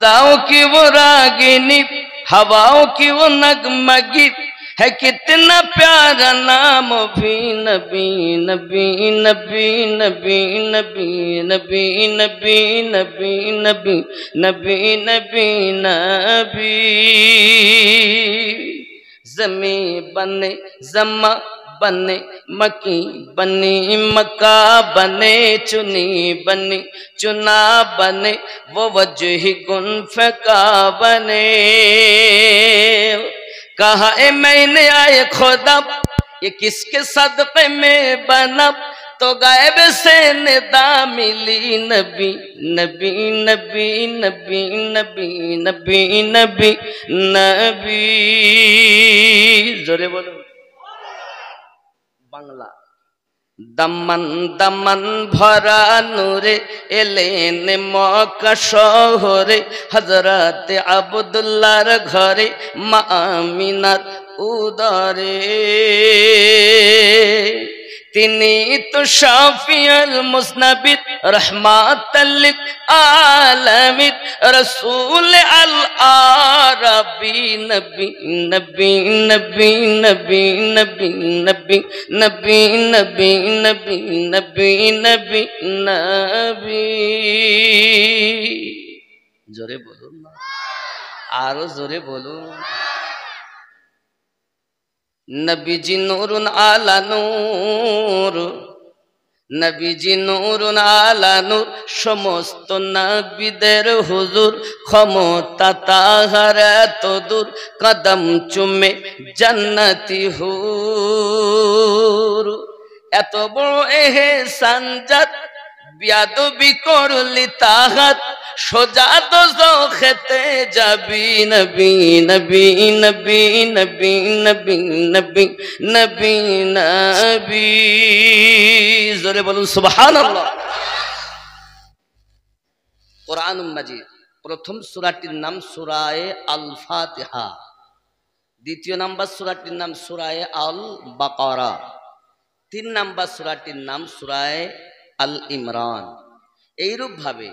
अदाओं की वो रागिनी, हवाओं की वो नगमगी, है कितना प्यारा नाम भी नबी नबी नबी नबी नबी नबी नबी नबी नबी नबी नबी नबी। ज़मी बने ज़मा बने, मकी बनी मक्का बने, चुनी बनी चुना बने, वो वजह गुन फका बने। कहा ए मैंने आए खुदा, ये किसके सदक़े में बना, तो गायब से निदा मिली नबी नबी नबी नबी नबी नबी नबी नबी। जोरे बोलो बांग्ला। दमन दमन भरा नूरे एलेन मक्का शहरे, हजरत अब्दुल्लाहर घरे मा आमिनार उदरे। तिनी तो शाफिउल मुज़नबित रहमतल लिल आलमीन, रसूल अल आरबी नबी नबी नबी नबी नबी नबी नबी नबी नबी नबी नबी नबी। जोरे बोलो आरो जोरे बोलो। नबीजी नूरुन आला नूर, नबीजी नूरुन आला नूर, समस्त नबीদের হুজুর, ক্ষমতা তাহার এত দূর, কদম চুমে জান্নাতি হুর। এত বড় এহসান জাত, বিয়াদবি করলি তাহাত, সোজা দোজখেতে যাবি নবী নবী নবী নবী নবী নবী নবী নবী। জোরে বলুন সুবহানাল্লাহ। কুরআনুল মাজিদ প্রথম সূরাটির নাম সূরায়ে আল ফাতিহা, দ্বিতীয় নাম্বার সূরাটির নাম সূরায়ে আল বাকারা, 3 নাম্বার সূরাটির নাম সূরায়ে আল ইমরান। এইরূপ ভাবে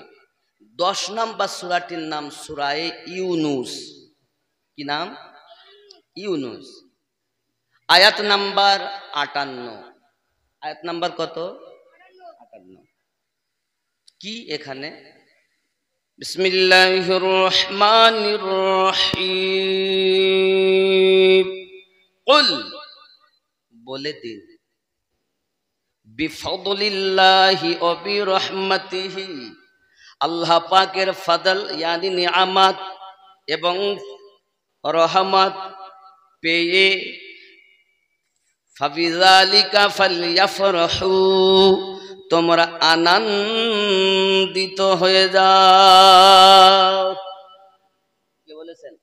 10 নাম্বার সূরাটির নাম সূরায়ে ইউনুস। কি নাম? ইউনুস। আয়াত নাম্বার 58। আয়াত নাম্বার কত? 58। কি এখানে? বিসমিল্লাহির রহমানির রহিম। কুল বলে দিন, বিফদলিল্লাহি ওয়া বিরহমাতিহি, আল্লাহ পাকের ফদল यानी নিয়ামত এবং রহমত পেয়ে, ফাবিযালিকা ফালইফরাহু, তোমরা আনন্দিত হয়ে যাও। কে বলেছেন?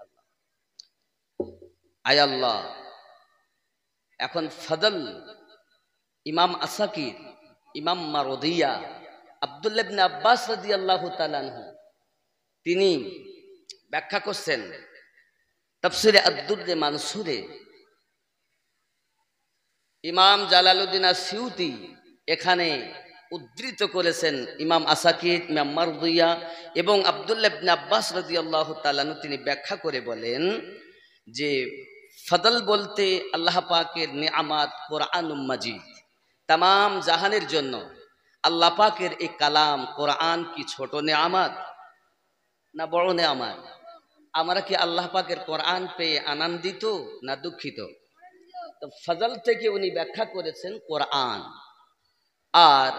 আল্লাহ। আয় আল্লাহ। এখন ফদল ইমাম আসাকির, ইমাম মারদিয়া, আব্দুল্লাহ ইবনে আব্বাস রাদিয়াল্লাহু তাআলা আনহু তিনি ব্যাখ্যা করছেন তাফসীরে আদ-দুররে মানসুরে। ইমাম জালালউদ্দিন আসিউতি এখানে উদ্ধৃত করেছেন ইমাম আসাকির, ইমাম মারদিয়া এবং আব্দুল্লাহ ইবনে আব্বাস রাদিয়াল্লাহু তাআলা আনহু তিনি ব্যাখ্যা করে বলেন যে ফদল বলতে আল্লাহ পাকের নিয়ামত কুরআনুল মাজিদ, तमाम জাহানের জন্য আল্লাহ পাকের এই কালাম কোরআন কি ছোট নিয়ামত না বড় নিয়ামত? আমরা কি আল্লাহ পাকের কোরআন পেয়ে আনন্দিত না দুঃখিত? তো ফজল থেকে উনি ব্যাখ্যা করেছেন কোরআন, আর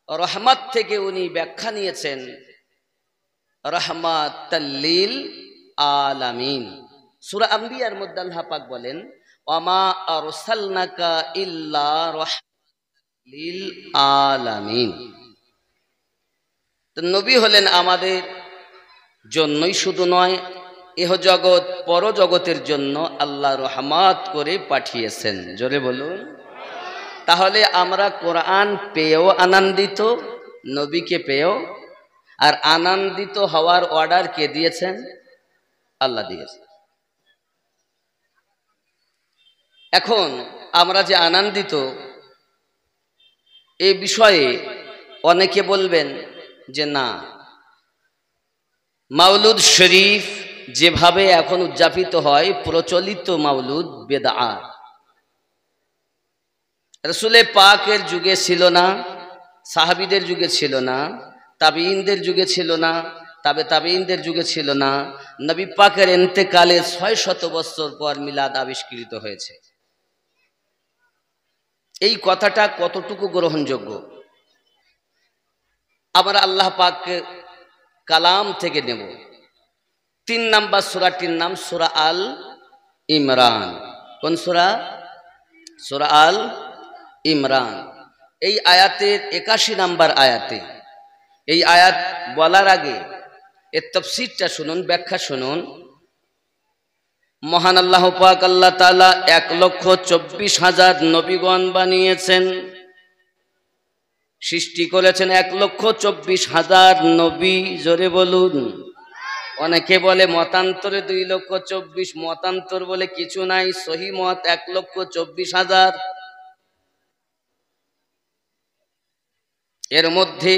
রহমত থেকে উনি ব্যাখ্যা নিয়েছেন রহমাতাল লিল আলামিন। সূরা আম্বিয়ার মধ্যে আল্লাহ পাক বলেন ওয়ামা আরসালনাকা ইল্লা লিল আলামিন। তো নবী হলেন আমাদের জন্যই শুধু নয়, এহ জগৎ পর জগতের জন্য আল্লাহ রহমত করে পাঠিয়েছেন। জোরে বলুন। তাহলে আমরা কোরআন পেয়েও আনন্দিত, নবীকে পেয়েও। আর আনন্দিত হওয়ার অর্ডার কে দিয়েছেন? আল্লাহ দিয়েছেন। এখন আমরা যে আনন্দিত, এই বিষয়ে অনেকে বলবেন যে না, মাওলুদ শরীফ যেভাবে এখন উদযাপিত হয়, প্রচলিত মাওলুদ বেদআত। রাসূলে পাকের যুগে ছিল না, সাহাবীদের যুগে ছিল না, তাবিঈনদের যুগে ছিল না, তাবিঈনদের যুগে ছিল না। নবী পাকের ইন্তেকালের ৬০০ বছর পর মিলাদ আবিষ্কৃত হয়েছে। এই কথাটা কতটুকু গ্রহণযোগ্য? আমরা আল্লাহ পাকের কালাম থেকে নেব। ৩ নাম্বার সূরাটির নাম সূরা আল ইমরান। কোন সূরা? সূরা আল ইমরান। এই আয়াতের ৮১ নাম্বার আয়াতে, এই আয়াত বলার আগে এর তাফসীরটা শুনুন, ব্যাখ্যা শুনুন। মহান আল্লাহ পাক আল্লাহ তাআলা ১,২৪,০০০ নবীগণ বানিয়েছেন, সৃষ্টি করেছেন ১,২৪,০০০ নবী। জোরে বলুন। অনেকে বলে মতান্তরে ২,২৪,০০০, মতান্তর বলে কিছু নাই, সহি মত ১,২৪,০০০। এর মধ্যে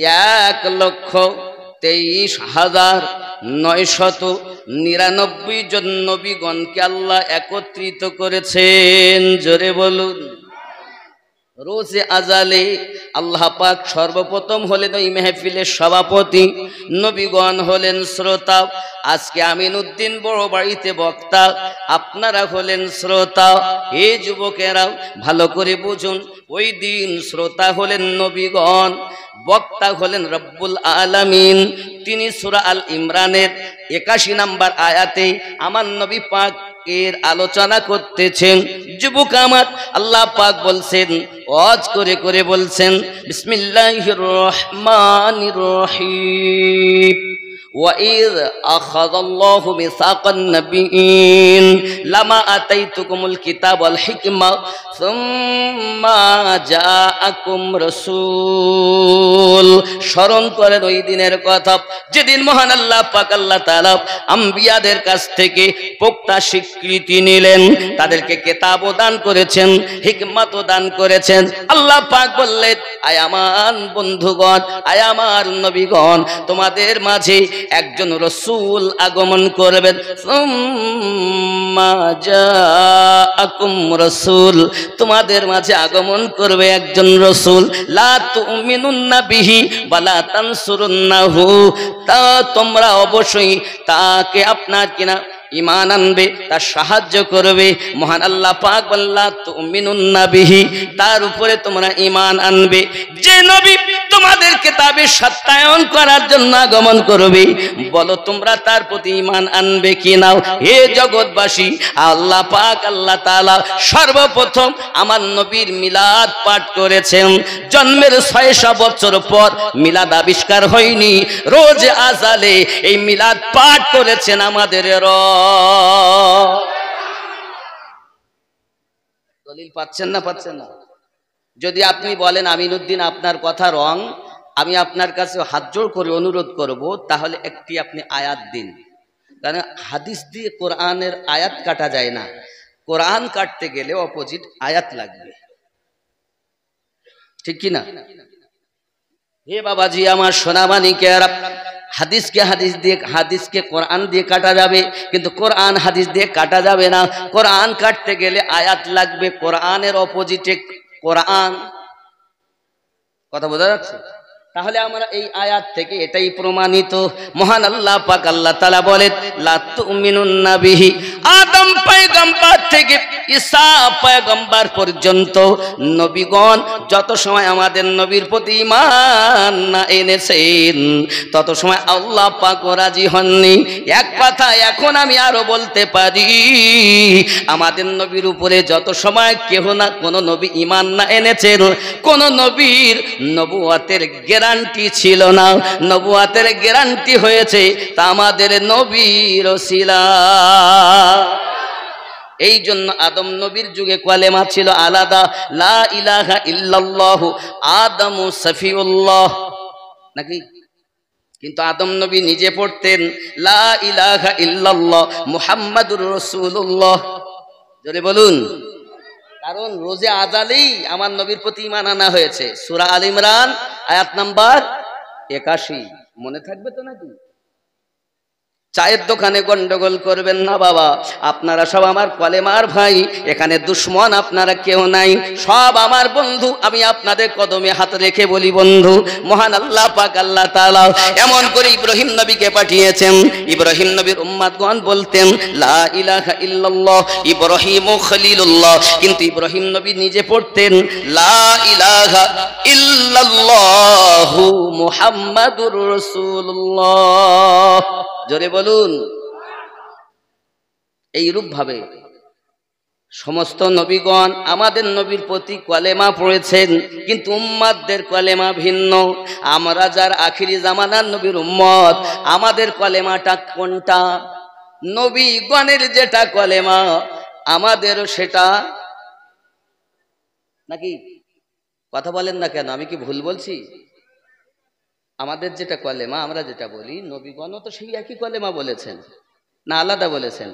১,২৩,৯৯৯ জন নবীগণকে আল্লাহ একত্রিত করেছেন। জোরে বলুন। রোজে আজালে আল্লাহ পাক সর্বপ্রথম হলেন ওই মেহফিলের সভাপতি, নবীগণ হলেন শ্রোতা। আজকে আমিনউদ্দিন বড় বাড়িতে বক্তা, আপনারা হলেন শ্রোতা। হে যুবকেরা ভালো করে বুঝুন, ওই দিন শ্রোতা হলেন নবীগণ, বক্তা হলেন রব্বুল আলামিন। তিনি সূরা আল ইমরানের ৮১ নাম্বার আয়াতে আমার নবী পাক এর আলোচনা করতেছেন। যুবক আমার, আল্লাহ পাক বলছেন, ওয়াজ করে করে বলছেন, বিসমিল্লাহির রহমানির রহিম। وَإِذْ أَخَذَ اللَّهُ مِيثَاقَ النَّبِيِّينَ لَمَا آتَيْتُكُمُ الْكِتَابَ وَالْحِكْمَةَ ثُمَّ جَاءَكُمْ رَسُولٌ। স্মরণ করেন ওই দিনের কথা, যেদিন মহান আল্লাহ পাক আল্লাহ তাআলা আম্বিয়াদের কাছ থেকে পোক্তা স্বীকৃতি নিলেন, তাদেরকে কিতাবও দান করেছেন, হিকমতও দান করেছেন। আল্লাহ পাক বললেন, আয় আমার বন্ধুগণ, আয় আমার নবীগণ, তোমাদের মাঝে একজন রসূল আগমন করবেন। সুম্মা জাআকুম রাসূল, তোমাদের মাঝে আগমন করবে একজন রসূল। লা তুমিনুন্না বিহি ওয়া লা তানসুরুন্নাহু, তা তোমরা অবশ্যই তাকে আপনার কিনা ঈমান আনবে, তার সাহায্য করবে। মহান আল্লাহ পাক বললা তুমিনুন্না বিহি, তার উপরে তোমরা ঈমান আনবে। যে নবী তোমাদের কিতাবে সত্যায়ন করার জন্য আগমন করবে, বলো তোমরা তার প্রতি ঈমান আনবে কি নাও? হে জগৎবাসী, আল্লাহ পাক আল্লাহ তাআলা সর্বপ্রথম আমার নবীর মিলাদ পাঠ করেছেন। জন্মের ৬০০ বছর পর মিলাদ আবিষ্কার হয়নি, রোজ আজালে এই মিলাদ পাঠ করেছেন আমাদের দলিল পাচ্ছেন না? পাচ্ছেন না? যদি আপনি বলেন আমিনউদ্দিন আপনার কথা রং, আমি আপনার কাছে হাত জোড় করে অনুরোধ করব, তাহলে একটি আপনি আয়াত দিন। কারণ হাদিস দিয়ে কোরআনের আয়াত কাটা যায় না, কোরআন কাটতে গেলে অপোজিট আয়াত লাগবে, ঠিক কি না? হে বাবাজি আমার, সোনামানিকেরা, হাদিসকে কোরআন দিয়ে কাটা যাবে, কিন্তু কোরআন হাদিস দিয়ে কাটা যাবে না। কোরআন কাটতে গেলে আয়াত লাগবে, কোরআনের অপোজিটে কোরআন। কথা বোঝা যাচ্ছে? তাহলে আমরা এই আয়াত থেকে এটাই প্রমাণিত, মহান আল্লাহ পাক আল্লাহ তাআলা বলেন, লা তুমিনুন্না বিহি, আদম পয়গম্বর থেকে ঈসা পয়গম্বর পর্যন্ত নবীগণ যত সময় আমাদের নবীর প্রতি ঈমান না এনেছেন, তত সময় আল্লাহ পাক রাজি হননি। এক কথা এখন আমি আরো বলতে পারি, আমাদের নবীর উপরে যত সময় কেহ না কোন নবী ঈমান না এনেছেন, কোন নবীর নবুয়তের গ্যারান্টি ছিল না। নবুয়তের গ্যারান্টি হয়েছে তা আমাদের নবীর ওসিলা। এই জন্য আদম নবীর যুগে কালেমা ছিল আলাদা, লা ইলাহা ইল্লাল্লাহ আদমু সফিউল্লাহ, নাকি? কিন্তু আদম নবী নিজে পড়তেন লা ইলাহা ইল্লাল্লাহ মুহাম্মাদুর রাসূলুল্লাহ। জোরে বলুন। কারণ রোজে আজালেই আমার নবীর প্রতি ঈমান আনা হয়েছে। সূরা আল ইমরান আয়াত নাম্বার ৮১, মনে থাকবে তো নাকি? চায়ের দোকানে গন্ডগোল করবেন না বাবা, আপনারা সব আমার কলেমার ভাই, এখানে দুশ্মন আপনারা কেউ নাই, সব আমার বন্ধু। আমি আপনাদের কদমে হাত রেখে বলি বন্ধু, মহান আল্লাহ পাক আল্লাহ তাআলা এমন করে ইব্রাহিম নবীকে পাঠিয়েছেন। ইব্রাহিম নবীর উম্মতগণ বলতেন লা ইলাহা ইল্লাল্লাহ ইব্রাহিম খলিলুল্লাহ, কিন্তু ইব্রাহিম নবী নিজে পড়তেন লা ইলাহা ইল্লাল্লাহু মুহাম্মাদুর রাসূলুল্লাহ। জোরে বলুন। এইরূপ ভাবে সমস্ত নবীগণ আমাদের নবীর প্রতি কলেমা পড়েছেন, কিন্তু উম্মতদের কলেমা ভিন্ন। আমরা যার আখিরি জামানার নবীর উম্মত, আমাদের কলেমাটা কোনটা? নবীগণের যেটা কলেমা আমাদেরও সেটা, নাকি? কথা বলেন না কেন? আমি কি ভুল বলছি? আমাদের যেটা কলেমা, আমরা যেটা বলি, নবীগণও তো সেই একই কলেমা বলেছেন, না আলাদা বলেছেন?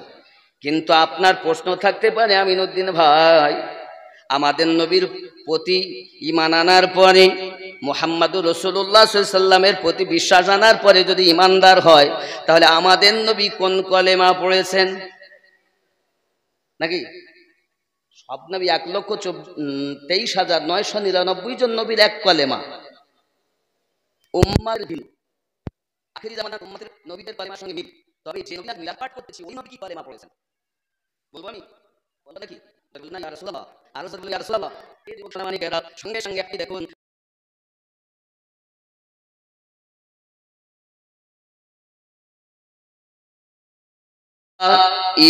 কিন্তু আপনার প্রশ্ন থাকতে পারে আমিনুদ্দিন ভাই, আমাদের নবীর প্রতি ঈমান আনার পরে, মুহাম্মাদুর রাসূলুল্লাহ সাল্লাল্লাহু আলাইহি সাল্লামের প্রতি বিশ্বাস আনার পরে যদি ঈমানদার হয়, তাহলে আমাদের নবী কোন কলেমা পড়েছেন? নাকি সব নবী 1,23,999 জন নবীর এক কলেমা, উম্মার ভিন্ন, আখিরি জামানার উম্মতের নবীদের কলেমার সঙ্গে মিল। তবে যে নবী মিলাদ পাঠ করতেছি ওই নবী কি কলেমা পড়েছেন বলবো আমি? বলবো নাকি? বলবো না ইয়া রাসূলুল্লাহ, আর রাসূল ইয়া রাসূলুল্লাহ। এই যুবক সোনামানিকেরা সঙ্গে সঙ্গে আপনি দেখুন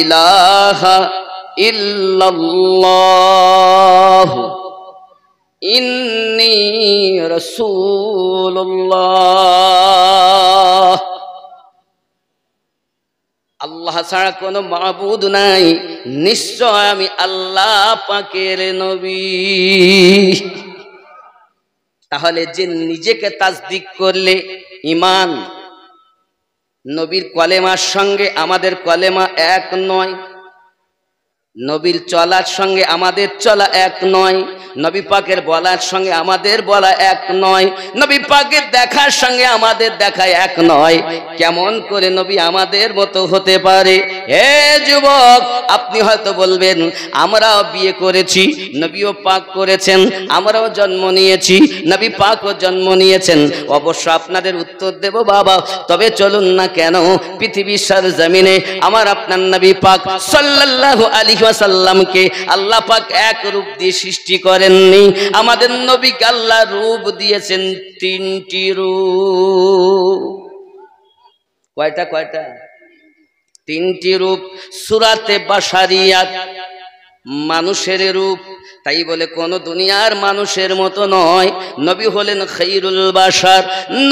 ইলাহা ইল্লাল্লাহ ইন্নী রাসূলুল্লাহ। আল্লাহ ছাড়া কোনো মাবুদ নাই, নিশ্চয় আমি আল্লাহ পাকের নবী। তাহলে যে নিজেকে তাসদিক করলে ঈমান, নবীর কলেমার সঙ্গে আমাদের কলেমা এক নয়, নবীর চলার সঙ্গে আমাদের চলা এক নয়, নবী পাকের বলার সঙ্গে আমাদের বলা এক নয়, নবী পাকের দেখার সঙ্গে আমাদের দেখা এক নয়, কেমন করে নবী আমাদের মতো হতে পারে? হে যুবক, আপনি হয়তো বলবেন আমরাও বিয়ে করেছি, নবীও পাক করেছেন, আমরাও জন্ম নিয়েছি, নবী পাকও জন্ম নিয়েছেন। অবশ্য আপনাদের উত্তর দেব বাবা, তবে চলুন না কেন পৃথিবীর সরজমিনে আমার আপনার নবী পাক সাল্লাল্লাহু আলাইহি ওয়াসাল্লামকে আল্লাহ পাক এক রূপ দিয়ে সৃষ্টি করেননি, আমাদের নবীকে আল্লাহ রূপ দিয়েছেন তিনটি রূপ। কয়টা? তিনটি রূপ। সূরাতে বাশারিয়াত, মানুষের রূপ, তাই বলে কোন দুনিয়ার মানুষের মতো নয়, নবী হলেন খায়রুল বাশার,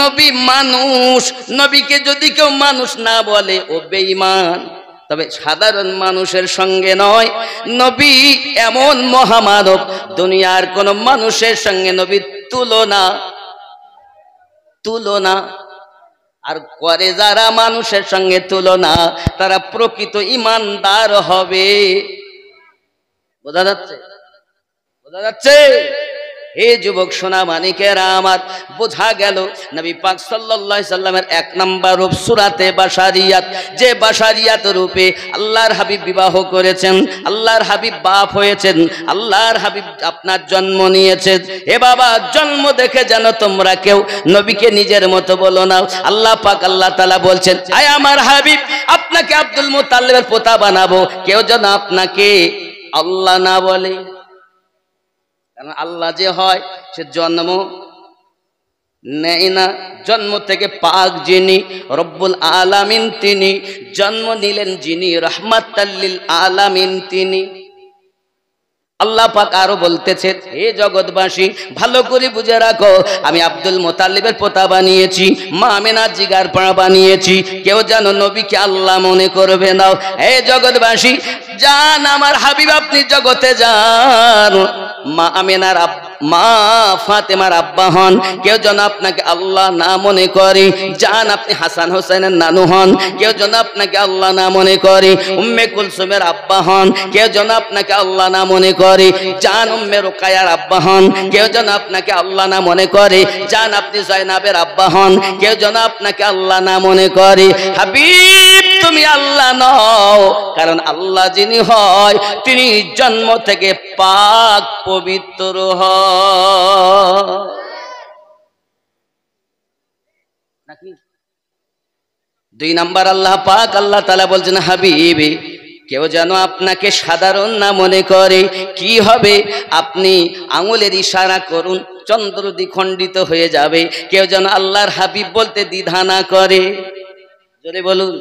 নবী মানুষ। নবীকে যদি কেউ মানুষ না বলে ও বেঈমান। তবে সাধারণ মানুষের সঙ্গে নয়, নবী এমন মহামানব, দুনিয়ার কোন মানুষের সঙ্গে নবীর তুলনা আর করে যারা মানুষের সঙ্গে তুলনা, তারা প্রকৃত ঈমানদার হবে। বোঝা যাচ্ছে? হে যুবক সোনা মানিকেরা আমার, বোঝা গেল নবী পাক সাল্লাল্লাহু আলাইহি সাল্লামের এক নাম্বার রূপ সূরাতে বাশারিয়াত, যে বাশারিয়াত রূপে আল্লাহর হাবিব বিবাহ করেছেন, আল্লাহর হাবিব বাপ হয়েছেন, আল্লাহর হাবিব আপনার জন্ম নিয়েছেন। হে বাবা, জন্ম দেখে যেন তোমরা কেউ নবীকে নিজের মতো বলো না। আল্লাহ পাক আল্লাহ তাআলা বলছেন, আয় আমার হাবিব, আপনাকে আব্দুল মুত্তালিবের পোতা বানাবো, কেউ যেন আপনাকে আল্লাহ না বলে। কারণ আল্লাহ যে হয় সে জন্ম নেয় না, জন্ম থেকে পাক যিনি রব্বুল আলামিন, তিনি জন্ম নিলেন যিনি রাহমাতাল লিল আলামিন, তিনি আল্লাহ পাক আরো বলতেছেন, হে জগৎবাসী ভালো করে বুঝে রাখো, আমি আব্দুল মুত্তালিবের পোতা বানিয়েছি, মা আমিনার জিগার পাড়া বানিয়েছি, কেউ যেন নবীকে আল্লাহ মনে করবে না। হে জগৎবাসী যান, আমার হাবিব আপনি জগতে যান, মা আমিনার মা ফাতেমার আব্বা হন, কেউ যেন আপনাকে আল্লাহ না মনে করে। জান আপনি হাসান হোসেনের নানু হন, কেউ যেন আপনাকে আল্লাহ না মনে করে। উম্মে কুলসুমের আব্বা হন, কেউ যেন আপনাকে আল্লাহ না মনে করে। জান উম্মে রুকায়ার আব্বা হন, কেউ যেন আপনাকে আল্লাহ না মনে করে। জান আপনি জয়নাবের আব্বা হন, কেউ যেন আপনাকে আল্লাহ না মনে করে। হাবিব তুমি আল্লাহ নও, কারণ আল্লাহ যিনি হয় তিনি জন্ম থেকে পাক পবিত্র হয়। নাকি 2 নাম্বার আল্লাহ পাক আল্লাহ তাআলা বলছেন, হাবিব কেউ যেন আপনাকে সাধারণ না মনে করে। কি হবে? আপনি আঙুলের ইশারা করুন, চন্দ্র দ্বিখণ্ডিত হয়ে যাবে। কেউ যেন আল্লাহর হাবিব বলতে দ্বিধা না করে। জোরে বলুন,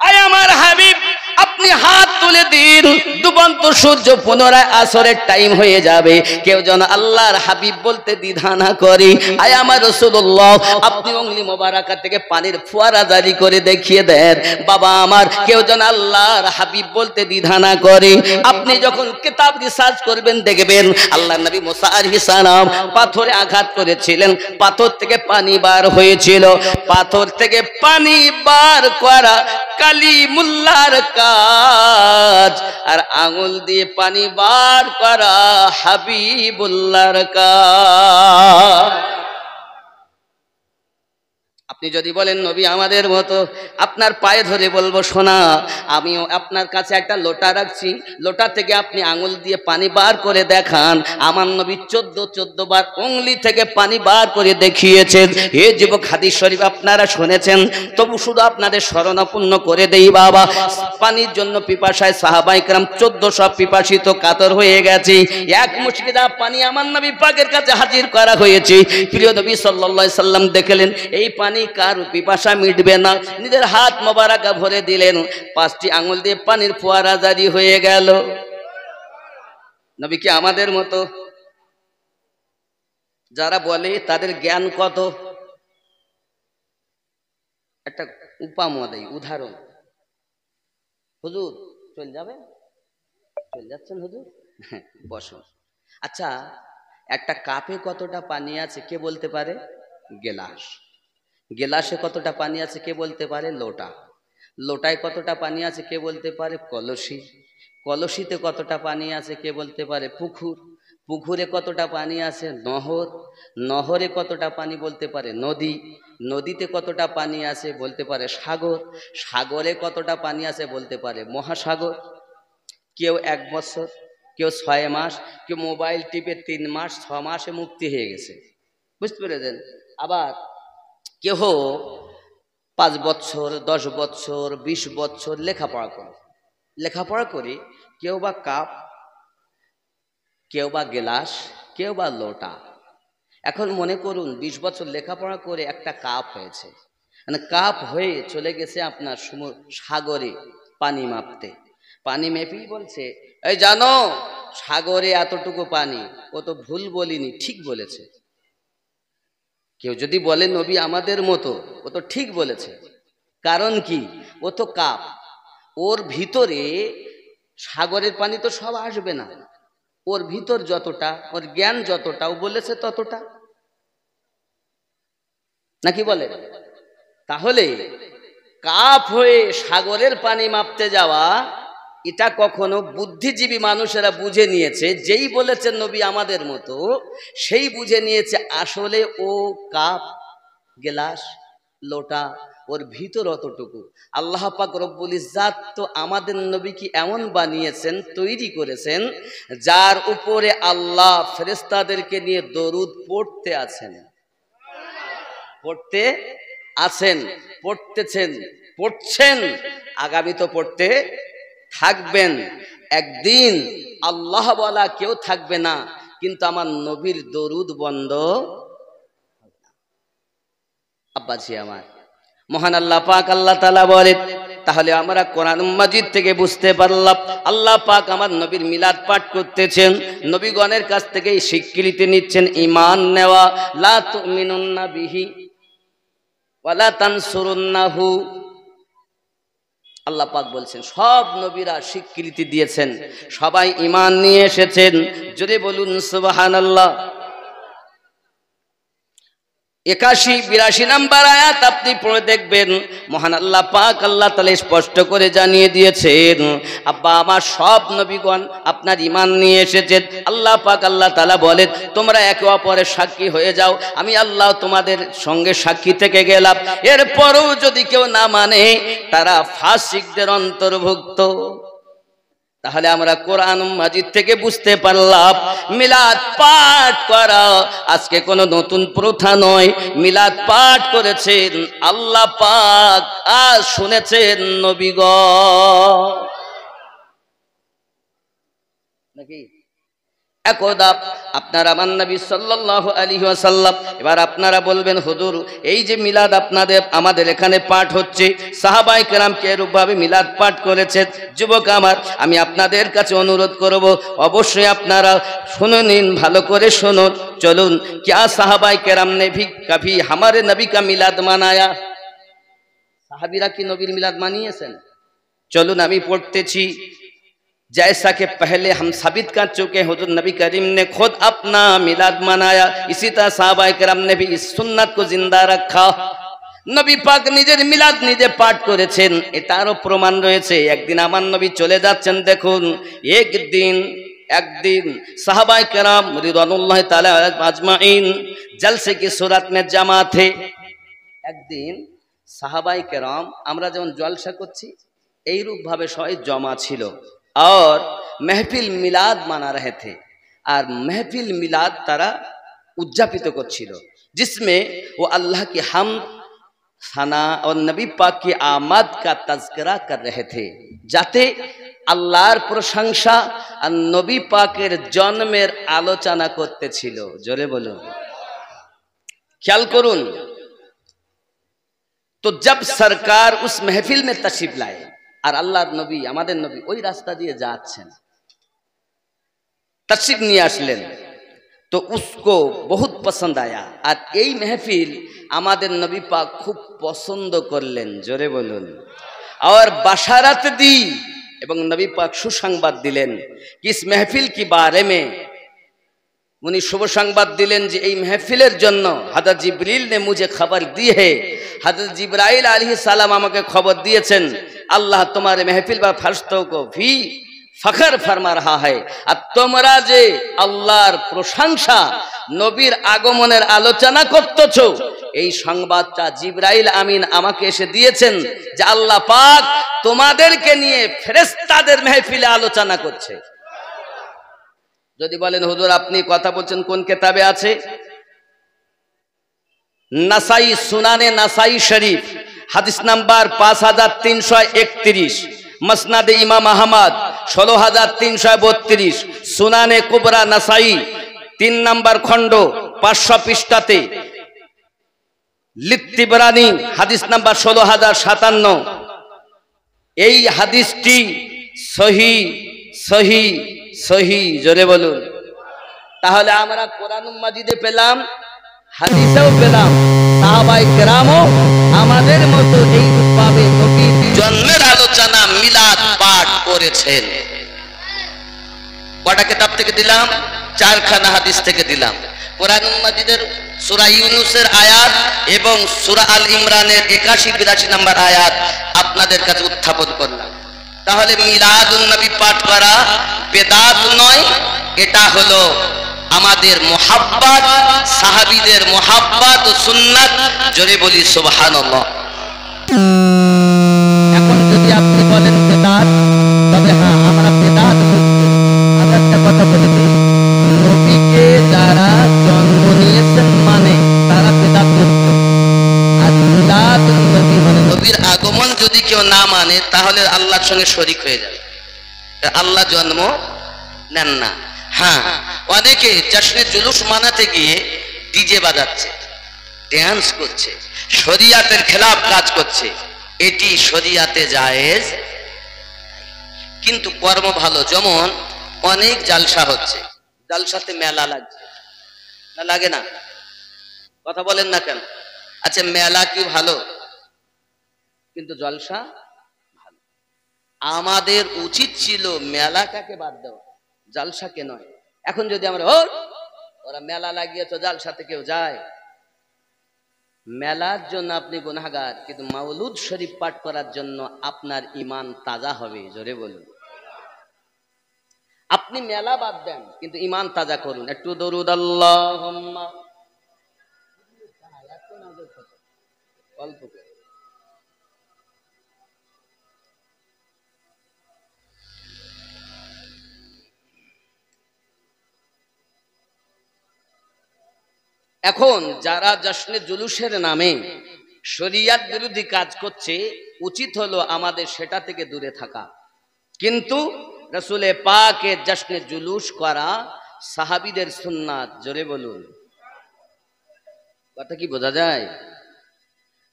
আয় আমার হাবিব আপনি হাত তুলে দিন, ডুবন্ত সূর্য পুনরায় আসরের টাইম হয়ে যাবে। কেউ যেন আল্লাহর হাবিব বলতে দ্বিধা না করে। আয় আমার রাসূলুল্লাহ আপনি উংলি মোবারকা থেকে পানির ফোয়ারা জারি করে দেখিয়ে দেন। বাবা আমার কেউ যেন আল্লাহর হাবিব বলতে দ্বিধা না করে। আপনি যখন কিতাব রিসার্চ করবেন দেখবেন আল্লাহর নবী মুসা আলাইহিস সালাম পাথরে আঘাত করেছিলেন, পাথর থেকে পানি বার হয়েছিল। পাথর থেকে পানি বার করা কালিমুল্লাহর কাজ, আর আঙুল দিয়ে পানি বার করা হাবিবুল্লাহর কাজ। আপনি যদি বলেন নবী আমাদের মতো, আপনার পায়ে ধরে বলবো শোনা, আমিও আপনার কাছে একটা লোটা রাখছি, লোটা থেকে আপনি আঙুল দিয়ে পানি বার করে দেখান। আমার নবী 14 বার উংলি থেকে পানি বার করে দেখিয়েছেন। হে যুবক, হাদিস শরীফ আপনারা শুনেছেন, তবু শুধু আপনাদের স্মরণাপন্ন করে দেই বাবা। পানির জন্য পিপাসায় সাহাবায়ে কেরাম 1400 পিপাসিত কাতর হয়ে গেছে। এক মুশকিলা পানি আমার নবী পাকের কাছে হাজির করা হয়েছে। প্রিয় নবী সাল্লাল্লাহু আলাইহি সাল্লাম দেখলেন এই পানি কার পিপাসা মিটবে না, নিজের হাত মোবারকা ভরে দিলেন, 5টি আঙ্গুল দিয়ে পানির ফোয়ারা জারি হয়ে গেল। নবী কি আমাদের মতো? যারা বলে তাদের জ্ঞান কত, একটা উপমা দেই, উদাহরণ। হুজুর চলে যাবে, চলে যাচ্ছেন হুজুর, বসুন। আচ্ছা, একটা কাপে কতটা পানি আছে কে বলতে পারে? গেলাস। গেলাসে কতটা পানি আছে কে বলতে পারে? লোটা। লোটায় কতটা পানি আছে কে বলতে পারে? কলসি। কলসিতে কতটা পানি আছে কে বলতে পারে? পুকুর। পুকুরে কতটা পানি আছে? নহর। নহরে কতটা পানি বলতে পারে? নদী। নদীতে কতটা পানি আছে বলতে পারে সাগর। সাগরে কতটা পানি আছে বলতে পারে মহাসাগর। কেউ 1 বছর, কেউ 6 মাস, কেউ মোবাইল টিপে 3 মাস 6 মাসে মুক্তি হয়ে গেছে, বুঝতে পেরেছেন? আবার কেহ 5 বছর, 10 বছর, 20 বছর লেখাপড়া করে কেউ বা কাপ, কেউ বা গেলাস, কেউ বা লোটা। এখন মনে করুন 20 বছর লেখাপড়া করে একটা কাপ হয়েছে, মানে কাপ হয়ে চলে গেছে আপনার সাগরে পানি মাপতে। পানি মেপেই বলছে, এই জানো সাগরে এতটুকু পানি। ও তো ভুল বলিনি, ঠিক বলেছে। কেউ যদি বলে নবী আমাদের মতো, ও তো ঠিক বলেছে। কারণ কি? ও তো কাপ, ওর ভিতরে সাগরের পানি তো সব আসবে না। ওর ভিতর যতটা, ওর জ্ঞান যতটা, ও বলেছে ততটা, নাকি বলে? তাহলে কাপ হয়ে সাগরের পানি মাপতে যাওয়া, এটা কখনো বুদ্ধিজীবী মানুষেরা বুঝে নিয়েছে। যেই বলেছেন নবী আমাদের মতো, সেই বুঝে নিয়েছে আসলে ও কাপ, গেলাস, লোটা, ওর ভিতর অতটুকু। আল্লাহ পাক রব্বুল ইজ্জাত তো আমাদের নবীকে এমন বানিয়েছেন, তৈরি করেছেন, যার উপরে আল্লাহ ফেরেশতাদেরকে নিয়ে দরুদ পড়তে আছেন, পড়ছেন, আগামী তো পড়তে থাকবেন। একদিন আল্লাহ বলা কেউ থাকবে না, কিন্তু আমার নবীর দরুদ বন্ধ। আব্বাজি আমার, মহান আল্লাহ পাক আল্লাহ তাআলা বলেন, তাহলে আমরা কোরআন মাজিদ থেকে বুঝতে পারলাম আল্লাহ পাক আমার নবীর মিলাদ পাঠ করতেছেন, নবীগণের কাছ থেকে স্বীকৃতি নিচ্ছেন ঈমান নেওয়া। লা তুমিনুন্না বিহি ওয়ালা তানসুরুন্নাহু, আল্লাহ পাক বলছেন সব নবীরা স্বীকৃতি দিয়েছেন, সবাই ঈমান নিয়ে এসেছেন। জোরে বলুন সুবহানাল্লাহ। 81-82 নাম্বার আয়াত আপনি পড়ে দেখবেন, মহান আল্লাহ পাক আল্লাহ তাআলা স্পষ্ট করে জানিয়ে দিয়েছেন, আব্বা আমার সব নবীগণ আপনার ঈমান নিয়ে এসেছেন। আল্লাহ পাক আল্লাহ তাআলা বলেন, তোমরা একে অপরের সাক্ষী হয়ে যাও, আমি আল্লাহ তোমাদের সঙ্গে সাক্ষী থেকে গেলাম। এরপরও যদি কেউ না মানে তারা ফাসিকদের অন্তর্ভুক্ত। তাহলে আমরা কোরআন মাজিদ থেকে বুঝতে পারলাম মিলাদ পাঠ করা আজকে কোনো নতুন প্রথা নয়। মিলাদ পাঠ করেছেন আল্লাহ পাক, আজ শুনেছেন নবীগণ নাকি। একদা আপনারা আমার নবী সাল্লাল্লাহু আলাইহি ওয়াসাল্লাম, এবার আপনারা বলবেন হুজুর এই যে মিলাদ আপনাদের আমাদের এখানে পাঠ হচ্ছে, সাহাবায়ে কেরামকে এরূপভাবে মিলাদ পাঠ করেছেন। যুবক আমার, আমি আপনাদের কাছে অনুরোধ করব, অবশ্যই আপনারা শুনে নিন, ভালো করে শুনুন। চলুন, क्या সাহাবায়ে কেরাম ने भी कभी हमारे नबी का मिलाद मनाया? সাহাবীরা কি নবীর মিলাদ মানিয়েছেন? চলুন আমি পড়তেছি। जैसा कि पहले हम साबित कर चुके हैं, हुजूर नबी करीम ने खुद अपना मिलाद मनाया, इसी तरह साहबाए किराम ने भी इस सुन्नत को जिंदा रखा। नबी पाक निजेर मिलाद निजे पाठ करेছেন, এটারও প্রমাণ রয়েছে। একদিন আমার নবী চলে যাচ্ছেন, দেখুন একদিন সাহাবাए किराम रिदवानुल्लाह ताला अजमाइन जलसे की सूरत में जमा थे। একদিন সাহাবাए किराम আমরা যেমন জলসা করছি এইরূপ ভাবে সবাই জমা ছিল और महफिल मिलाद माना रहे थे। और महफिल मिलाद तारा उद्यापित करछिल, जिसमें वो अल्लाह की हमद सना और नबी पाक की आमद का तज़किरा कर रहे थे, जाते আল্লাহর প্রশংসা আর নবী পাকের জন্মের আলোচনা করতেছিল। জোরে বলুন, ख्याल করুন। तो जब सरकार उस महफिल में तशरीफ लाए और আল্লাহর নবী আমাদের নবী ওই রাস্তা দিয়ে যাচ্ছেন, तशरीफ নিয়ে আসলেন, तो उसको बहुत पसंद आया। আর এই महफिल আমাদের নবী পাক খুব পছন্দ করলেন। জোরে বলুন। और बशारत दी এবং নবী পাক সুসংবাদ দিলেন कि इस महफिल के बारे में, उन्हीं शुभ संबाद दिलें जी এই महफिलेर জন্য हज़रत जिब्रील ने मुझे खबर दी है। हज़रत जिब्राइल अलैहि सलाम আমাকে খবর দিয়েছেন, अल्लाह तुम्हारे महफिल पर फरिश्तों को भी फखर फरमा रहा है। আর তোমরা যে আল্লাহর প্রশংসা নবীর আগমনের আলোচনা করতেছো, এই সংবাদটা জিবরাইল আমিন আমাকে এসে দিয়েছেন যে আল্লাহ পাক তোমাদেরকে নিয়ে ফেরেশতাদের महफिले আলোচনা করছে। যদি বলেন হুজুর আপনি কথা বলছেন কোন কিতাবে আছে? নাসাই, সুনানে নাসাই শরীফ হাদিস নাম্বার 5331, মসনাদে ইমাম আহমদ 16332, সুনানে কুবরা নাসাই 3 নম্বর খণ্ড 500 পৃষ্ঠাতে, লিত্তিবরানি হাদিস নাম্বার 16057। এই হাদিসটি সহিহ সহিহ সহিহ। জোরে বলুন। তাহলে আমরা কোরআন মাজিদে পেলাম, হাদিসেও পেলাম, সাহাবায়ে কেরামও আমাদের মতো এইভাবে নবীর জন্মের আলোচনা মিলাদ পাঠ করেছেন। কটা কিতাব থেকে দিলাম? 4 খানা হাদিস থেকে দিলাম। কোরআন মাজিদের সূরা ইউনূসের আয়াত এবং সূরা আল ইমরানের 81-82 নম্বর আয়াত আপনাদের কাছে উত্থাপন করলাম। তাহলে মিলাদুন নবী পাঠ করা বেদাত নয়, এটা হলো আমাদের মুহাব্বত, সাহাবীদের মুহাব্বত ও সুন্নাত। জোরে বলি সুবহানাল্লাহ। এখন যদি আপনি বলেন বেদাত, তবে হ্যাঁ আমরা বেদাত করছি। আর একটা কথা বলে দিই, নবীকে যারা জন্ম নিয়েছেন মানে তারা বেদাত করছে। আর মিলাদুন নবী মানে নবীর আগমন যদি কেউ না মানে তাহলে আল্লাহর সঙ্গে শরীক হয়ে যাবে। আল্লাহ জন্ম নেন না। হ্যাঁ, অনেকে জশ্নে জুলুস মানাতে গিয়ে ডিজে বাজাচ্ছে, ড্যান্স করছে, শরিয়াতের খেলাফ কাজ করছে, এটি শরিয়াতে জায়েজ। কিন্তু কর্ম ভালো। যেমন অনেক জালসা হচ্ছে, জালসাতে মেলা লাগছে না, লাগে না? কথা বলেন না কেন? আচ্ছা মেলা কি ভালো? কিন্তু জলসা ভালো। আমাদের উচিত ছিল মেলাটাকে বাদ দেওয়া, জালসাকে নয়। এখন যদি আমরা ওরা মেলা লাগিয়েছে, জালসাতে কেউ যায়, মেলার জন্য আপনি গুনাহগার, কিন্তু মাওলুদ শরীফ পাঠ করার জন্য আপনার ঈমান তাজা হবে। জোরে বলুন। আপনি মেলা বাদ দেন, কিন্তু ঈমান তাজা করুন। একটু দরুদ আল্লাহুম্মা, অল্প করে। এখন যারা জশ্নে জুলুসের নামে শরিয়াত বিরোধী কাজ করছে, উচিত হলো আমাদের সেটা থেকে দূরে থাকা। কিন্তু রাসূলে পাকের জশ্নে জুলুস করা সাহাবীদের সুন্নাত। জোরে বলুন। কথা কি বোঝা যায়?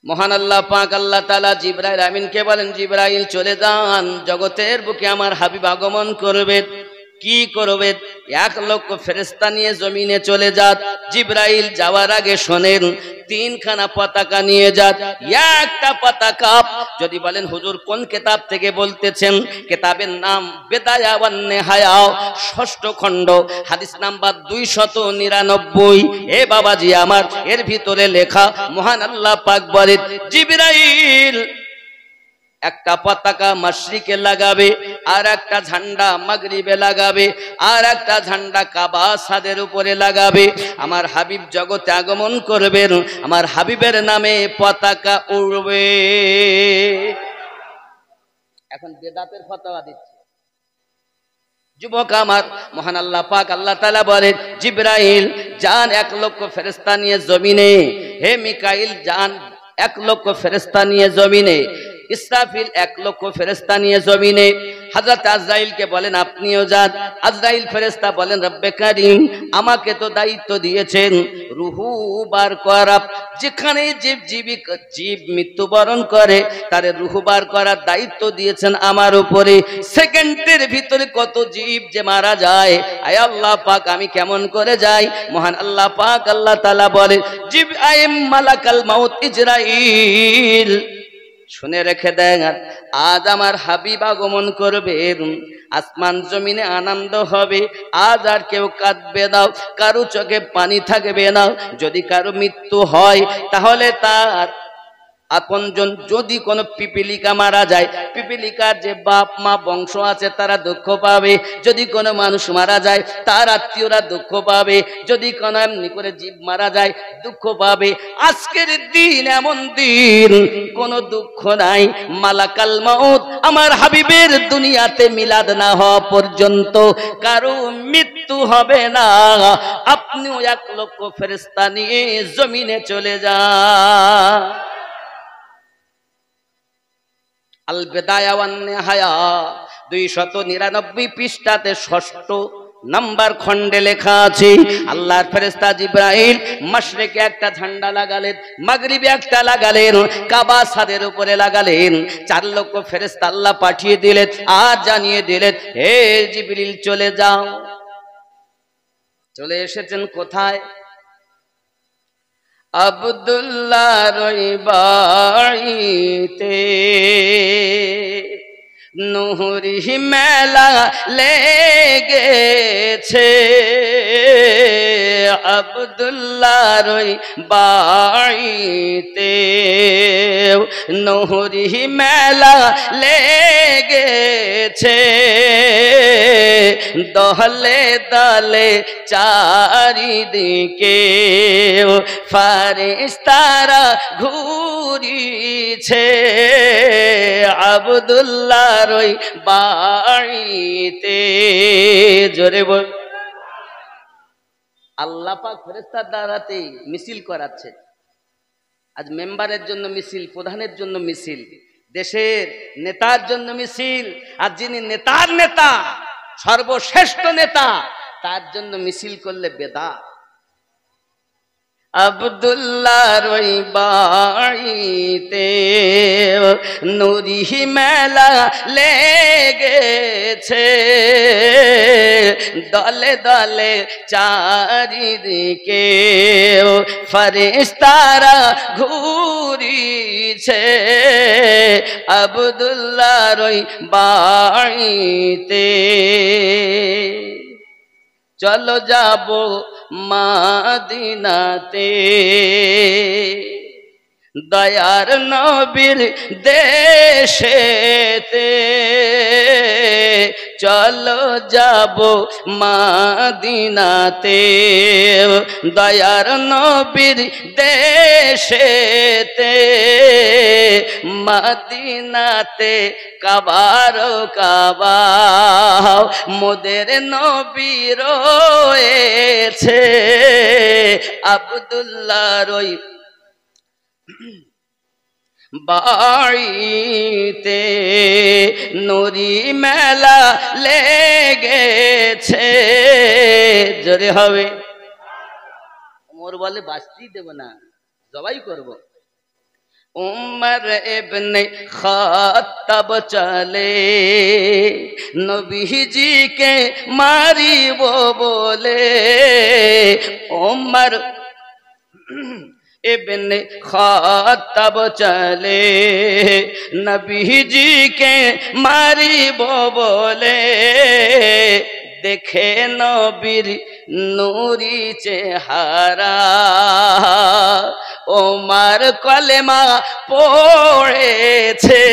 মহান আল্লাহ পাক আল্লাহ তাআলা জিবরাইল আমিনকে বলেন, জিবরাইল চলে যান, জগতের বুকে আমার হাবিব আগমন করবে। কি করবে? 1 লক্ষ ফেরেশতা নিয়ে জমিনে চলে যান। জিবরাইল যাওয়ার আগে শোনেন, 3খানা পতাকা নিয়ে যান। একটা পতাকা, যদি বলেন হুজুর কোন কিতাব থেকে বলতেছেন, কিতাবের নাম বিদায়া ওয়ান নিহায়া, 6ষ্ঠ খণ্ড, হাদিস নাম্বার 299। এ বাবাজি আমার, এর ভিতরে লেখা মহান আল্লাহ পাক বলেন, জিবরাইল একটা পতাকা মাশরিকে লাগাবে, আর একটা ঝান্ডা মাগরিবে লাগাবে, আর একটা ঝান্ডা কাবা ছাদের উপরে লাগাবে। আমার হাবিব জগতে আগমন করবেন, আমার হাবিবের নামে পতাকা উড়বে। এখন বেদাতের ফতোয়া দিচ্ছে যুবক আমার। মহান আল্লাহ পাক আল্লাহ তাআলা বলেন, জিবরাইল যান 1 লক্ষ ফেরেশতা নিয়ে জমিনে। হে মিকাইল যান 1 লক্ষ ফেরেশতা নিয়ে জমিনে। ইসরাফিল 1 লক্ষ ফেরেশতা নিয়ে জমিনে। হযরত আজরাইলকে বলেন আপনিও যান। আজরাইল ফেরেশতা বলেন, রব্বে কারীম আমাকে তো দায়িত্ব দিয়েছেন রূহু বার করা। যেখানে জীব মৃত্যুবরণ করে তার রূহু বার করার দায়িত্ব দিয়েছেন আমার উপরে। সেকেন্ডের ভিতরে কত জীব যে মারা যায়, আয় আল্লাহ পাক আমি কেমন করে যাই? মহান আল্লাহ পাক আল্লাহ তাআলা বলেন, জিব আইম মালাকাল মাউত ইজরাইল, শুনে রেখে দেন, আজ আমার হাবিব আগমন করবে, আসমান জমিনে আনন্দ হবে। আজ আর কেউ কাঁদবে না, কারো চোখে পানি থাকবে না। যদি কারো মৃত্যু হয় তাহলে তার আপনজন, যদি কোনো পিপিলিকা মারা যায়, পিপিলিকার যে বাপ মা বংশ আছে তারা দুঃখ পাবে। যদি কোনো মানুষ মারা যায় তার আত্মীয়রা দুঃখ পাবে। যদি কোনো এমনি করে জীব মারা যায় দুঃখ পাবে। আজকের দিন এমন দিন কোনো দুঃখ নাই। মালাকাল মাউত আমার হাবিবের দুনিয়াতে মিলাদ না হওয়া পর্যন্ত কারো মৃত্যু হবে না। আপনিও 1 লক্ষ ফেরেশতা নিয়ে জমিনে চলে যান। আল বিদায়া ওয়ান নিহায়া 299 পৃষ্ঠাতে 6ষ্ঠ নাম্বার খণ্ডে লেখা আছে, আল্লাহর ফেরেশতা জিবরাইল মাশরিকে একটা ঝান্ডা লাগালেন, মাগরিবে একটা লাগালেন, কাবা ছাদের উপরে লাগালেন। 4 লক্ষ ফেরেশতা আল্লাহ পাঠিয়ে দিলেন আর জানিয়ে দিলেন, হে জিবরিল চলে যাও। চলে এসেছেন কোথায়? আব্দুল্লাহর বাড়িতে নুহুরি মেলা লেগেছে। আব্দুল্লাহর বাড়িতে নুহুরি মেলা লেগেছে। দলে দলে চারিদিকে ফারিস্তারা ঘুরিছে। আব্দুল্লাহর বাড়িতে, জোরে বল। আল্লাহ পাক ফেরেশতার দ্বারাতে মিছিল করাচ্ছে। আজ মেম্বারের জন্য মিছিল, প্রধানের জন্য মিছিল, দেশের নেতার জন্য মিছিল। আর যিনি নেতার নেতা, সর্বশ্রেষ্ঠ নেতা, তার জন্য মিছিল করলে বেদাত। আব্দুল্লাহর ওই বাড়িতে নুরি মেলা লেগেছে, দলে দলে চারিদিকে ফেরেশতারা ঘুরিছে আব্দুল্লাহর ওই বাড়িতে। চলো যাব মদিনাতে, দয়ার নবীর দেশেতে। চলো যাব মদিনাতে, দয়ার নবীর দেশেতে। মদিনাতে কাবার কাবা মোদের নবী রয়েছে আব্দুল্লাহর ওই বাড়িতে নুরি মেলা লেগেছে। জোরে হবে। ওমর বলে বাঁচতেই দেব না, জবাই করব। উমর ইবনে খাত্তাব চলে নবীজিকে মারিব বলে। উমর इब्ने खात्ताब चले नबीजी के मारिबो बोले। देखे नबीर नूरी चेहरा ओमर कलेमा पड़ेছে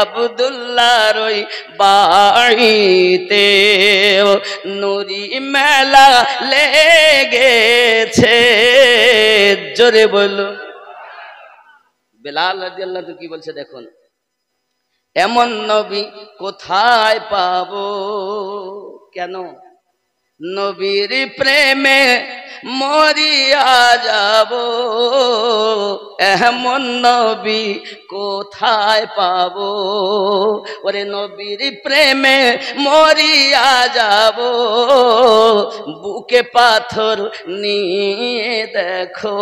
আব্দুল্লাহর ওই বাড়িতে নুরি মেলা লেগেছে। জোরে বলো। বেলাল রাদিয়াল্লাহু আনহু কি বলছে দেখুন, এমন নবী কোথায় পাবো? কেন? নবীর প্রেমে মরিয়া যাব, এমন নবী কোথায় পাবো? ওরে নবীর প্রেমে মরিয়া যাব, বুকে পাথর নিয়ে দেখো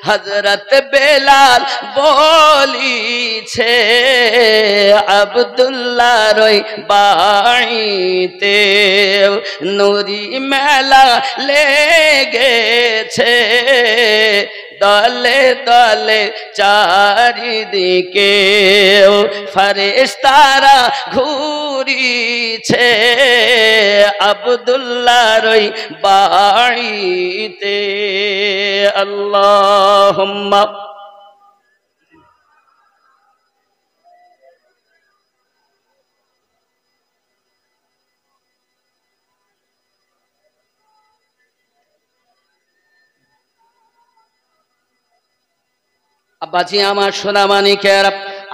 হযরত বেলাল বলিছে আব্দুল্লাহর ওই বাড়িতে নুরি মেলা লেগেছে। দলে দলে চারিদিকে ফেরেশতারা ঘুরিছে আব্দুল্লাহর ওই বাড়িতে। আল্লাহুম্মা আব্বাজি আমার সোনামানিকের,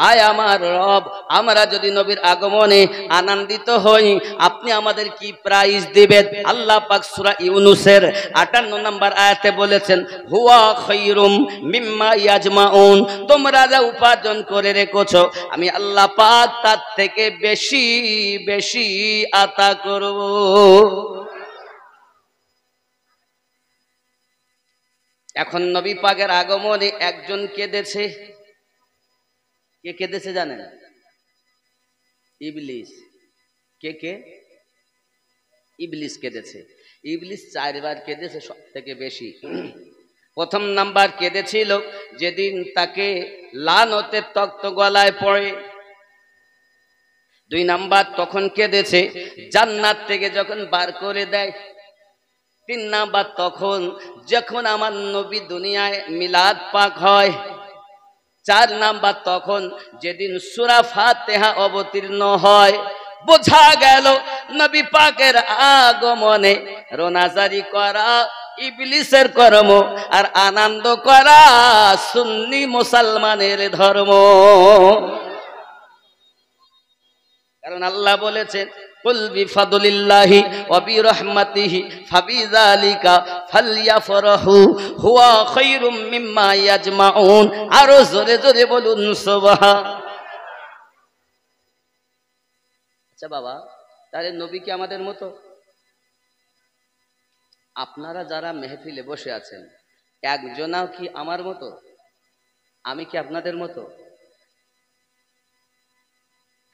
আয় আমার রব, আমরা যদি নবীর আগমনে আনন্দিত হই আপনি আমাদের কি প্রাইজ দিবেন? আল্লাহ পাক সূরা ইউনূসের 58 নম্বর আয়াতে বলেছেন, হুয়া খায়রুম মিম্মা ইয়াজমাউন, তোমরা যা উপার্জন করে রেখেছো আমি আল্লাহ পাক তার থেকে বেশি বেশি আতা করব। এখন নবী পাকের আগমনে একজন কেঁদেছে। কে কেঁদেছে জানেন? ইবলিস। কে কে? ইবলিস কেঁদেছে। ইবলিস 4 বার কেঁদেছে সব থেকে বেশি। প্রথম নাম্বার কেঁদেছিল যেদিন তাকে লানতের তক্ত গলায় পড়ে। 2 নাম্বার তখন কেঁদেছে জান্নাত থেকে যখন বার করে দেয়। 3 নাম্বার তখন যখন আমার নবী দুনিয়ায় মিলাদ পাক হয়। 4 নাম্বার তখন যেদিন সূরা ফাতিহা অবতীর্ণ হয়। বোঝা গেল নবী পাকের আগমনে রোনাজারি করা ইবলিসের কর্ম আর আনন্দ করা সুন্নি মুসলমানের ধর্ম। কারণ আল্লাহ বলেছেন, কুল বিফাদলিল্লাহি ওয়া বিরহমাতিহি ফাবিযালিকা ফালইফরাহু হুয়া খায়রুম মিম্মা ইয়াজমাউন। আরো জোরে জোরে বলুন সুবহান। আচ্ছা বাবা, তাহলে নবী কি আমাদের মতো? আপনারা যারা মেহফিলে বসে আছেন একজনাও কি আমার মতো? আমি কি আপনাদের মতো?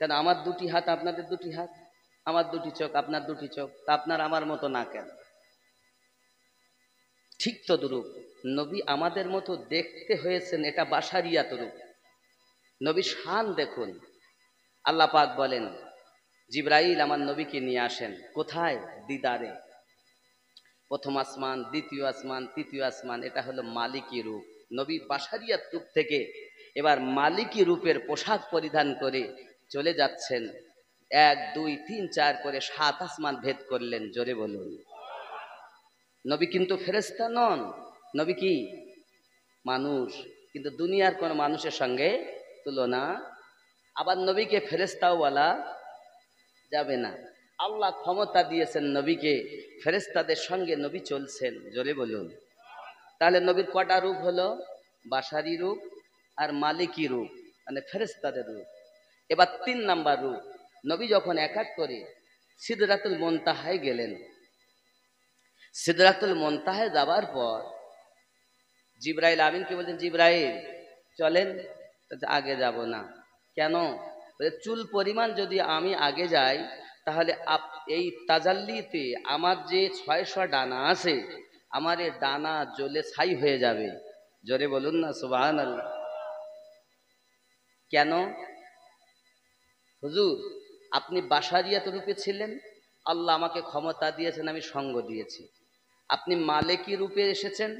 কেন আমার দুটি হাত আপনাদের দুটি হাত, আমার দুটি চোখ আপনার দুটি চোখ, তা আপনার আমার মতো না কেন? ঠিক তদ্রূপ নবী আমাদের মতো দেখতে হয়েছেন, এটা বাশারিয়াত রূপ। নবী শান দেখুন। আল্লাহ পাক বলেন জিবরাইল আমার নবীকে নিয়ে আসেন কোথায়? দিদারে। প্রথম আসমান, দ্বিতীয় আসমান, তৃতীয় আসমান, এটা হলো মালিকি রূপ। নবী বাশারিয়াত রূপ থেকে এবার মালিকি রূপের পোশাক পরিধান করে চলে যাচ্ছেন। 1 2 3 4 করে 7 আসমান ভেদ করলেন। জোরে বলুন। নবী কিন্তু ফেরেশতা নন, নবী কি মানুষ, কিন্তু দুনিয়ার কোন মানুষের সঙ্গে তুলনা। আবার নবীকে ফেরেশতাও বলা যাবে না। আল্লাহ ক্ষমতা দিয়েছেন নবীকে, ফেরেশতাদের সঙ্গে নবী চলছেন। জোরে বলুন। তাহলে নবীর কটা রূপ হলো? বাশারি রূপ আর মালিকি রূপ, মানে ফেরেশতাদের রূপ। এবার 3 নাম্বার রূপ, নবী যখন এক এক করে সিদরাতুল মুনতাহায় গেলেন, সিদরাতুল মুনতাহায় যাবার পর জিবরাইল আমিনকে বলছেন জিবরাইল চলেন। আগে যাব না। কেন? চুল পরিমাণ যদি আমি আগে যাই তাহলে এই তাজাল্লিতে আমার যে 600 ডানা আছে, আমার এই ডানা জ্বলে ছাই হয়ে যাবে। জোরে বলুন না সুবহানাল্লাহ। কেন? হুজুর আপনি বাশারিয়াত রূপে ছিলেন, আল্লাহ আমাকে ক্ষমতা দিয়েছেন, আমি সঙ্গ দিয়েছি। আপনি মালিকি রূপে এসেছেন,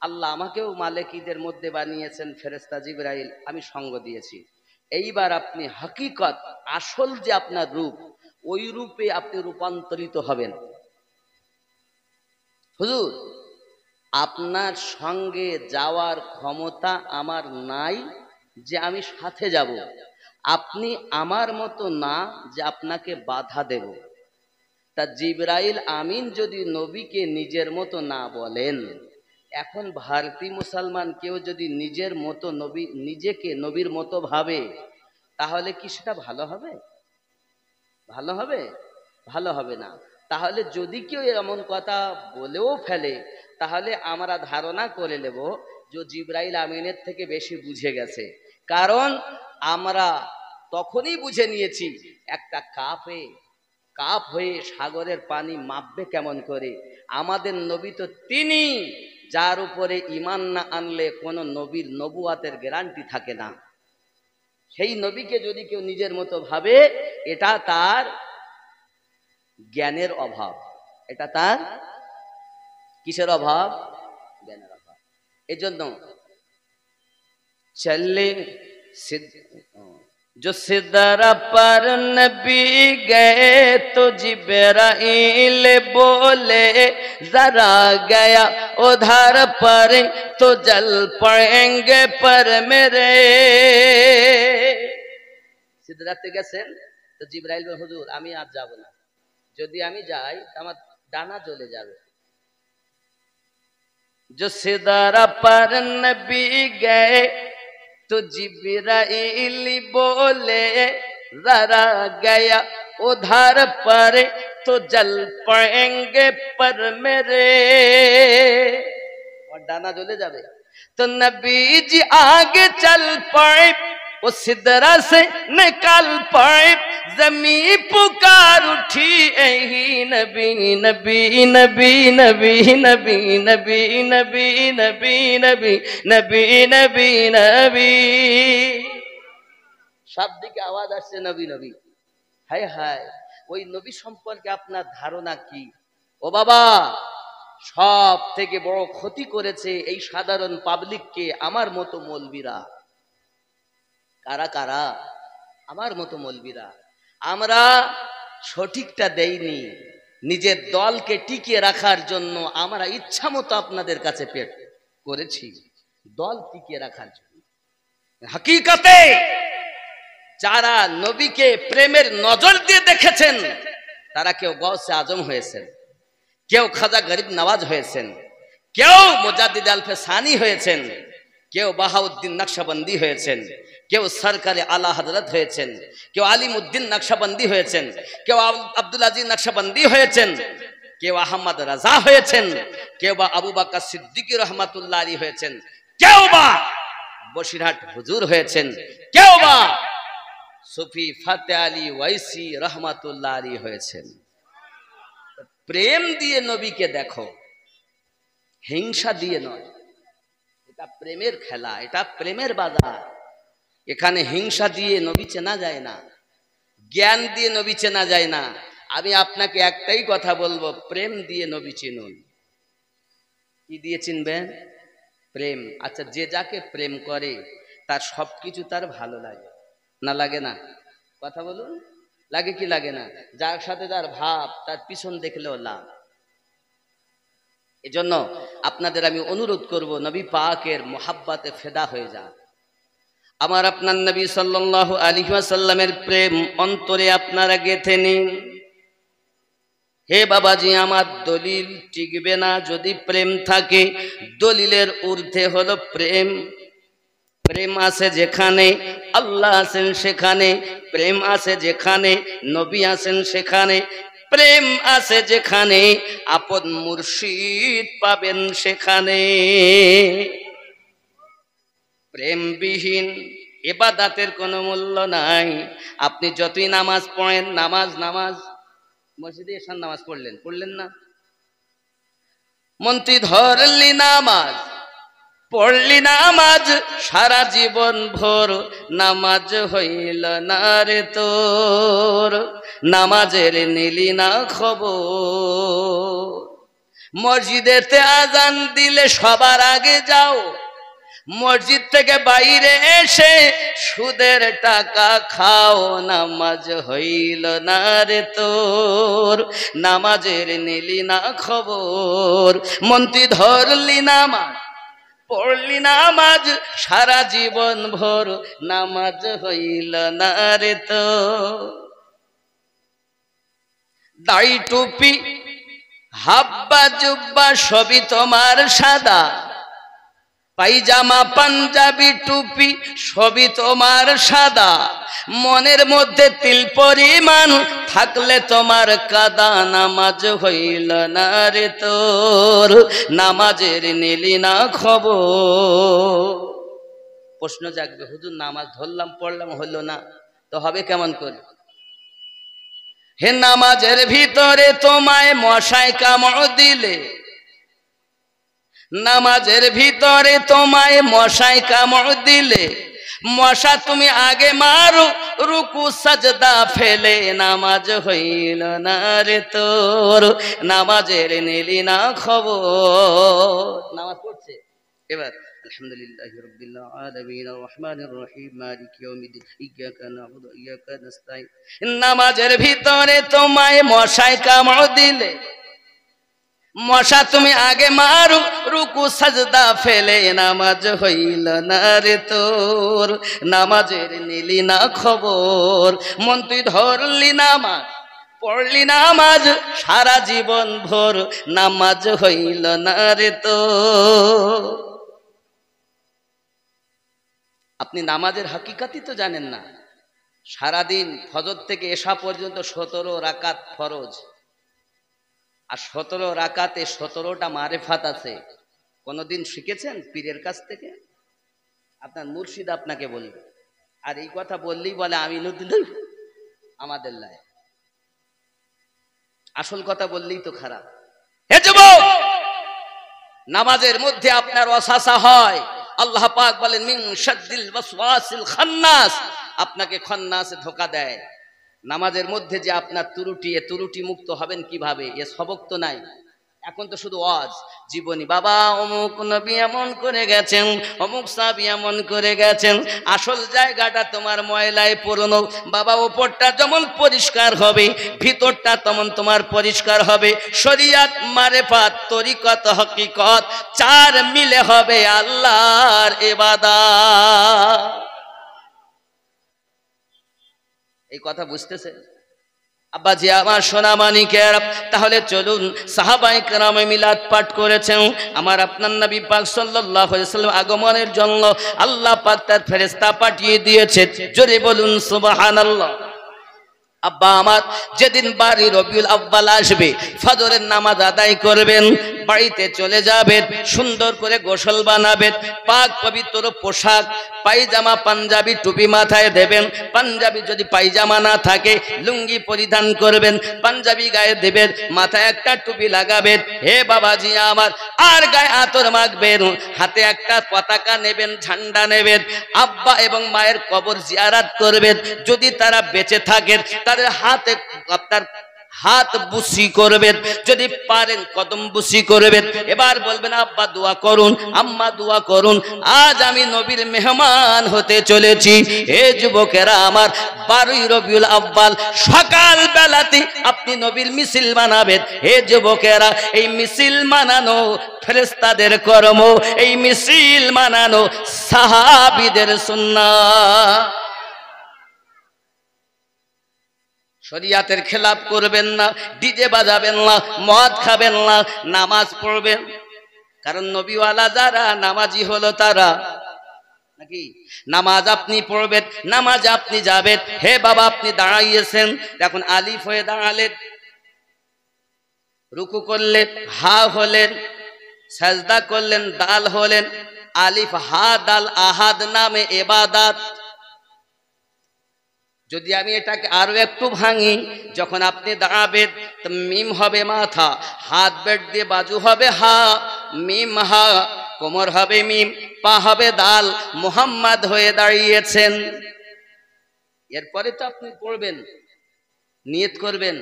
আল্লাহ আমাকেও মালিকীদের মধ্যে বানিয়েছেন, ফেরেশতা জিবরাইল, আমি সঙ্গ দিয়েছি। এইবার আপনি হাকিকত আসল যে আপনার রূপ, ওই রূপে আপনি রূপান্তরিত হবেন। হুজুর আপনার সঙ্গে যাওয়ার ক্ষমতা আমার নাই যে আমি সাথে যাব, আপনি আমার মতো না যে আপনাকে বাধা দেব। তা জিবরাইল আমিন যদি নবীকে নিজের মতো না বলেন, এখন ভারতীয় মুসলমান কেউ যদি নিজের মতো নবী, নিজেকে নবীর মতো ভাবে, তাহলে কি সেটা ভালো হবে? ভালো হবে? ভালো হবে না। তাহলে যদি কেউ এমন কথা বলেও ফেলে, তাহলে আমরা ধারণা করে নেব যে জিবরাইল আমিনের থেকে বেশি বুঝে গেছে। কারণ আমরা তখনই বুঝে নিয়েছি একটা কাপ হয়ে সাগরের পানি মাপবে কেমন করে। আমাদের নবী তো তিনি, যার উপরে ঈমান না আনলে কোনো নবীর নবুয়াতের গ্যারান্টি থাকে না। সেই নবীকে যদি কেউ নিজের মতো ভাবে, এটা তার জ্ঞানের অভাব। এটা তার কিসের অভাব? জ্ঞানের অভাব। এজন্য চললে जो सिदरा पर नबी गए तो जिब्राइल बोले जरा गया उधर पर तो जल पड़ेंगे पर मेरे। সিদরাতে গেছেন তো জিবরাইল বলে হুজুর আমি আর যাব না, যদি আমি যাই আমার ডানা জ্বলে যাবে। जो सिदरा पर नबी गए तो जिब्राइल बोले जरा गया उधर पर तो जल पड़ेंगे पर मेरे, और डाना জ্বলে যাবে। तो नबी जी आगे चल पड़े, वो सिदरा से निकल पड़े, जमी पुकार उठी यही नबी नबी नबी नबी नबी नबी नबी नबी नबी नबी नबी नबी, সব দিকে আওয়াজ আসছে নবী নবী। হায় হায়, ওই নবী সম্পর্কে আপনার ধারণা কি? ও বাবা, সব থেকে বড় ক্ষতি করেছে এই সাধারণ পাবলিককে আমার মতো মৌলবীরা। কারা কারা? আমার মতো মৌলবীরা। আমরা সঠিকটা দেইনি, নিজের দলকে টিকিয়ে রাখার জন্য আমরা ইচ্ছা মতো আপনাদের কাছে পেট করেছি, দল টিকিয়ে রাখার জন্য। হাকিকতে যারা নবীকে প্রেমের নজর দিয়ে দেখেছেন, তারা কেউ গৌসে আজম হয়েছেন, কেউ খাজা গরিব নওয়াজ হয়েছেন, কেউ মুজাদ্দিদ আলফে সানি হয়েছেন, কেউ বাহাউদ্দিন নকশবন্দি হয়েছেন, কেউ সরকারে আলা হযরত হয়েছেন, কেউ আলিমউদ্দিন নকশবন্দি হয়েছেন, কেউ আব্দুল আজিজ নকশবন্দি হয়েছেন। কেউ আহমদ রাজা হয়েছেন, কেউ বা আবু বকর সিদ্দিক রহমাতুল্লাহ আলাইহি হয়েছেন, কেউ বা বসিরহাট হুজুর হয়েছেন, কেউ বা সুফি ফাতে আলী ওয়াইসি রহমাতুল্লাহ আলাইহি হয়েছেন। প্রেম দিয়ে নবীকে দেখো, হিংসা দিয়ে নয়। এটা প্রেমের খেলা, এটা প্রেমের বাজার। এখানে হিংসা দিয়ে নবী চেনা যায় না, জ্ঞান দিয়ে নবী চেনা যায় না। আমি আপনাকে একটাই কথা বলবো, প্রেম দিয়ে নবী চিনুন। কি দিয়ে চিনবেন? প্রেম। আচ্ছা, যে যাকে প্রেম করে তার সবকিছু তার ভালো লাগে না, লাগে না? কথা বলুন, লাগে কি লাগে না? যার সাথে যার ভাব, তার পিছন দেখলেও লাভ। এজন্য আপনাদের আমি অনুরোধ করব, নবী পাকের মোহাব্বতে ফেদা হয়ে যান। আমার আপনার নবী সাল্লাল্লাহু আলাইহি ওয়াসাল্লামের প্রেম অন্তরে আপনারা গেঁথে নিন। হে বাবাজি, আমার দলিল টিকবে না যদি প্রেম থাকে। দলিলের ঊর্ধ্বে হলো প্রেম। প্রেম আছে যেখানে আল্লাহ আছেন সেখানে, প্রেম আছে যেখানে নবী আছেন সেখানে, প্রেম আছে যেখানে আপন মুর্শিদ পাবেন সেখানে। প্রেমবিহীন ইবাদতের কোনো মূল্য নাই। আপনি যতই নামাজ পড়েন, নামাজ মসজিদে এসার নামাজ পড়লেন না, মন্ত্রী ধরলি নামাজ, পড়লি নামাজ, সারা জীবন ভোর নামাজ হইল না রে তোর, নামাজের নিলি না খবর। মসজিদেতে আজান দিলে সবার আগে যাও, মসজিদ থেকে বাইরে এসে সুদের টাকা খাও, নামাজ হইল না রে তোর, নামাজের নিলি না খবর। মন্ত্রী ধরলি নামাজ, পড়লি নামাজ, সারা জীবন ভোর নামাজ হইল না রে তোর। দাড়ি টুপি হাব্বা জুব্বা সবই তোমার সাদা, পাইজামা পাঞ্জাবি টুপি সবই তোমার সাদা, মনের মধ্যে তিল পরিমাণ থাকলে তোমার কাদা, নামাজ হইল না রে তোর, নামাজের নিলি না খবর। প্রশ্ন জাগবে, হুজুর নামাজ ধরলাম পড়লাম হলো না, তো হবে কেমন করে? হে, নামাজের ভিতরে তোমায় মশায় কামড় দিলে, নামাজের ভিতরে তোমায় মশায় কামড় দিলে, মশা তুমি আগে মারো, রুকু সাজদা ফেলে, নামাজ হইল না রে তোর, নামাজের নিলি না খবর। নামাজ পড়ছে এবার আলহামদুলিল্লাহি রাব্বিল আলামিন আর রহমানির রহিম মালিকি ইয়াউমিদ্দিন ইয়্যাকা না'বুদু ওয়া ইয়্যাকা নাস্তাঈন। নামাজের ভিতরে তোমায় মশায় কামড় দিলে, মশা তুমি আগে মারো, রুকু সাজদা ফেলে, নামাজ হইল না রে তোর, নামাজের নিলি না খবর। মন তুই ধরলি নামাজ, পড়লি নামাজ, সারা জীবন ভোর নামাজ হইল না রে তোর। আপনি নামাজের হাকিকাতই তো জানেন না। সারাদিন ফজর থেকে এশা পর্যন্ত 17 রাকাত ফরজ, আর 17 রাকাতে 17টা মারেফাত আছে। কোনদিন শিখেছেন পীরের কাছ থেকে? আপনার মুর্শিদ আপনাকে বলবে। আর এই কথা বললেই বলে আমি নতুন, আমাদের লাই। আসল কথা বললেই তো খারাপ। হে যুবক, নামাজের মধ্যে আপনার ওয়াসওয়াসা হয়। আল্লাহ পাক বলেন মিন শাদ্দিল ওয়াসওয়াসিল খান্নাস, আপনাকে খান্নাসে ধোঁকা দেয়। নামাজের মধ্যে যে আপনার ত্রুটি, এ ত্রুটি মুক্ত হবেন কিভাবে? এ সবক তো নাই, এখন তো শুধু ওয়াজ জীবনী। বাবা অমুক নবী এমন করে গেছেন, অমুক সাহাবী এমন করে গেছেন। আসল জায়গাটা তোমার ময়লায় পুরনো। বাবা উপরটা যেমন পরিষ্কার হবে, ভিতরটা তেমন তোমার পরিষ্কার হবে। শরিয়াত, মারেফাত, তরিকত, হকিকত, চার মিলে হবে আল্লাহর ইবাদত। এই কথা বুঝতেছে আব্বাজি আমার সোনা মানিকের? তাহলে চলুন, সাহাবায়ে কেরামে মিলাদ পাঠ করেছেন। আমার আপনার নবী পাক সাল্লাল্লাহু আলাইহি ওয়াসাল্লাম আগমনের জন্য আল্লাহ পাক তার ফেরেশতা পাঠিয়ে দিয়েছে। জোরে বলুন সুবহানাল্লাহ। আব্বা আমার যেদিন বাড়ি রবিউল আউয়াল আসবে ফজরের নামাজ আদায় করবেন, বাড়িতে চলে যাবেন, সুন্দর করে গোসল বানাবেন, পাক পবিত্র পোশাক পায়জামা পাঞ্জাবি টুপি মাথায় দেবেন, পাঞ্জাবি যদি পায়জামা না থাকে লুঙ্গি পরিধান করবেন, পাঞ্জাবি গায়ে দেবেন, মাথায় একটা টুপি লাগাবেন, হে বাবাজি আমার, আর গায়ে আতর মাখবেন, হাতে একটা পতাকা নেবেন, ঝান্ডা নেবেন, আব্বা এবং মায়ের কবর জিয়ারত করবেন, যদি তারা বেঁচে থাকেন তাদের হাতে আপনার হাত বুসি করবেন, যদি পারেন কদম বুসি করবেন। এবার বলবেন আব্বা দোয়া করুন, আম্মা দোয়া করুন, আজ আমি নবীর মেহমান হতে চলেছি। হে যুবকেরা আমার, 12 রবিউল আউয়াল সকাল বেলাতে আপনি নবীর মিছিল বানাবেন। হে যুবকেরা, এই মিছিল বানানো ফেরেশতাদের কর্ম, এই মিছিল বানানো সাহাবীদের সুন্নাহ। শরিয়াতের খেলাফ করবেন না, ডিজে বাজাবেন না, মদ খাবেন না, নামাজ পড়বেন। কারণ নবীওয়ালা যারা নামাজি হলো তারা, নাকি নামাজ আপনি পড়বেন, নামাজ আপনি যাবেন। হে বাবা, আপনি দাঁড়াইয়েছেন, এখন আলিফ হয়ে দাঁড়ালেন, রুকু করলেন, হা হলেন, সাজদা করলেন, দাল হলেন। আলিফ হা দাল আহাদ নামে ইবাদত। যদি আমি এটাকে আরো একটু ভাঙি, যখন আপনি দাঁড়াবেন তো মিম হবে মাথা, হাত বেট দিয়ে বাজু হবে হা, মিম হা, কোমর হবে মিম, পা হবে দাল, মুহাম্মদ হয়ে দাঁড়িয়েছেন। এরপরে তো আপনি পড়বেন, নিয়ত করবেন,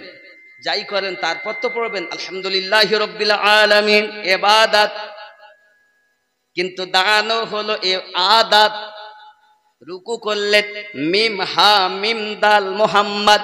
যাই করেন তারপর তো পড়বেন আলহামদুলিল্লাহি রাব্বিল আলামিন, ইবাদত। কিন্তু দাঁড়ানো হলো আদাত। রুকু করলেন, মিম হা মিম দাল মুহাম্মদ।